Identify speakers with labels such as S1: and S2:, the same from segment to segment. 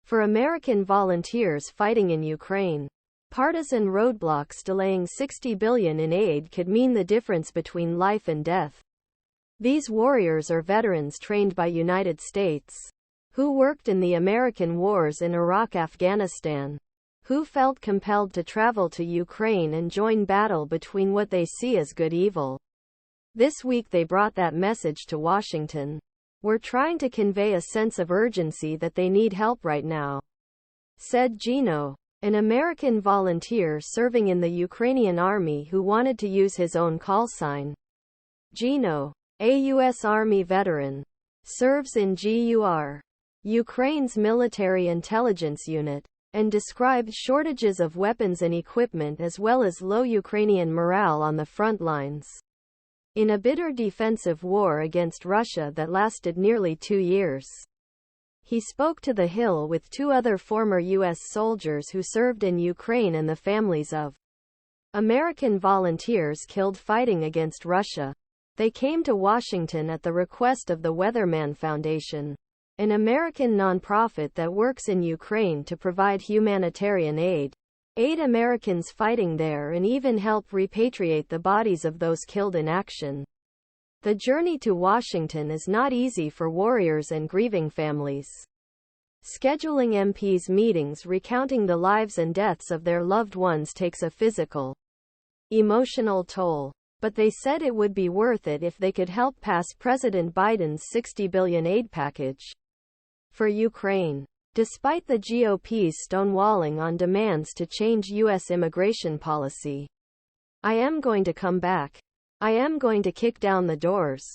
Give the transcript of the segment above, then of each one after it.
S1: for American volunteers fighting in Ukraine. Partisan roadblocks delaying $60 billion in aid could mean the difference between life and death. These warriors are veterans trained by United States, who worked in the American wars in Iraq, Afghanistan, who felt compelled to travel to Ukraine and join battle between what they see as good evil. This week they brought that message to Washington. "We're trying to convey a sense of urgency that they need help right now," said Gino, an American volunteer serving in the Ukrainian army who wanted to use his own call sign. Gino, a U.S. Army veteran, serves in GUR, Ukraine's military intelligence unit, and described shortages of weapons and equipment as well as low Ukrainian morale on the front lines. In a bitter defensive war against Russia that lasted nearly 2 years. He spoke to The Hill with 2 other former U.S. soldiers who served in Ukraine and the families of American volunteers killed fighting against Russia. They came to Washington at the request of the Weatherman Foundation, an American nonprofit that works in Ukraine to provide humanitarian aid, aid Americans fighting there, and even help repatriate the bodies of those killed in action. The journey to Washington is not easy for warriors and grieving families. Scheduling MPs' meetings recounting the lives and deaths of their loved ones takes a physical, emotional toll. But they said it would be worth it if they could help pass President Biden's $60 billion aid package for Ukraine. Despite the GOP's stonewalling on demands to change U.S. immigration policy, "I am going to come back. I am going to kick down the doors,"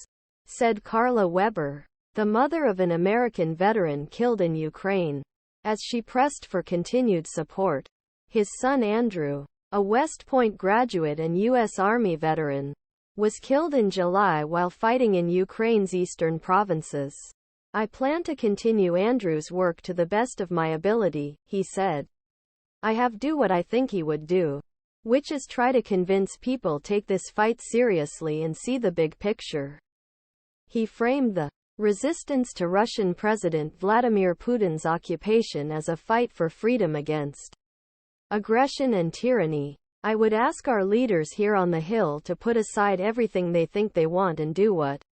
S1: said Carla Weber, the mother of an American veteran killed in Ukraine, as she pressed for continued support. His son Andrew, a West Point graduate and U.S. Army veteran, was killed in July while fighting in Ukraine's eastern provinces. "I plan to continue Andrew's work to the best of my ability," he said. "I have do what I think he would do, which is try to convince people take this fight seriously and see the big picture." He framed the resistance to Russian President Vladimir Putin's occupation as a fight for freedom against aggression and tyranny. "I would ask our leaders here on the Hill to put aside everything they think they want and do what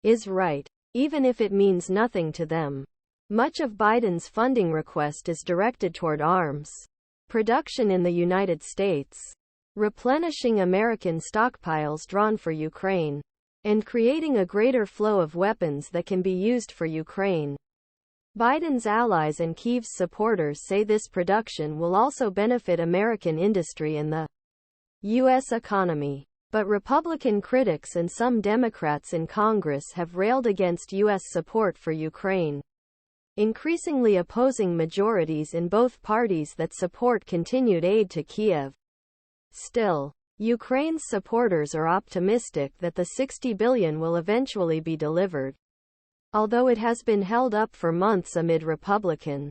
S1: is right, even if it means nothing to them." Much of Biden's funding request is directed toward arms production in the United States, replenishing American stockpiles drawn for Ukraine, and creating a greater flow of weapons that can be used for Ukraine. Biden's allies and Kyiv's supporters say this production will also benefit American industry and the U.S. economy. But Republican critics and some Democrats in Congress have railed against U.S. support for Ukraine, increasingly opposing majorities in both parties that support continued aid to Kyiv. Still, Ukraine's supporters are optimistic that the $60 billion will eventually be delivered, although it has been held up for months amid Republican